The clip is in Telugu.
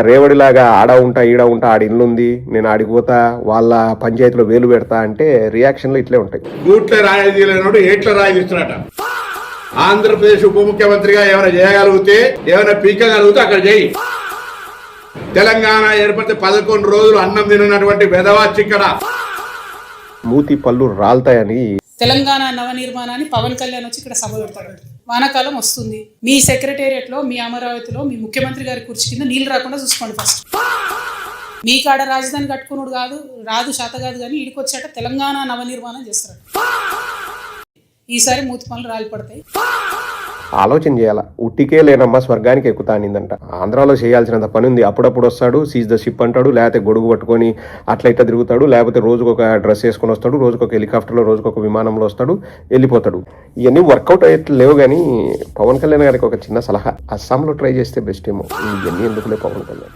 రేవడిలాగా ఆడ ఉంటా ఈడ ఉంటా ఆడి ఇల్లుంది నేను ఆడిపోతా వాళ్ళ పంచాయతీలో వేలు పెడతా అంటే రియాక్షన్లు ఇట్లే ఉంటాయి. గూట్ల రాయి లేనోడు ఏట్ల రాయి తీస్తున్నాట. ఆంధ్రప్రదేశ్ ఉప ముఖ్యమంత్రిగా ఏమైనా చేయగలిగితే ఏమైనా పీకగలిగితే అక్కడ చేయి. తెలంగాణ ఏర్పడితే 11 రోజులు అన్నం తినటువంటి వెధవాచి ఇక్కడ మూతి పళ్ళు రాల్తాయని తెలంగాణ నవనిర్మాణాన్ని పవన్ కళ్యాణ్ వచ్చి ఇక్కడ సభ పెడతాడు. వానాకాలం వస్తుంది, మీ సెక్రటేరియట్ లో మీ అమరావతిలో మీ ముఖ్యమంత్రి గారి కుర్చీ కింద నీళ్లు రాకుండా చూసుకోండి. ఫస్ట్ మీ కాడ రాజధాని కట్టుకున్నాడు రాదు శాత కాదు, కానీ ఈడికి వచ్చాట తెలంగాణ నవనిర్మాణం చేస్తాడు. ఈసారి మూతి పనులు రాలిపడతాయి. ఆలోచన చేయాల. ఉట్టికే లేనమ్మా స్వర్గానికి ఎక్కుతా అనిందంట. ఆంధ్రాలో చేయాల్సినంత పని ఉంది. అప్పుడప్పుడు వస్తాడు, సీజ్ ద షిప్ అంటాడు, లేకపోతే గొడుగు పట్టుకొని అట్లా ఇట్లా తిరుగుతాడు, లేకపోతే రోజుకు ఒక డ్రెస్ వేసుకొని వస్తాడు, రోజుకు ఒక హెలికాప్టర్లో, రోజుకు ఒక విమానంలో వస్తాడు, వెళ్ళిపోతాడు. ఇవన్నీ వర్కౌట్ అయ్యేట్లు లేవు. కానీ పవన్ కళ్యాణ్ గారికి ఒక చిన్న సలహా, అస్సాంలో ట్రై చేస్తే బెస్ట్ ఏమో. ఇవన్నీ ఎందుకులే పవన్ కళ్యాణ్.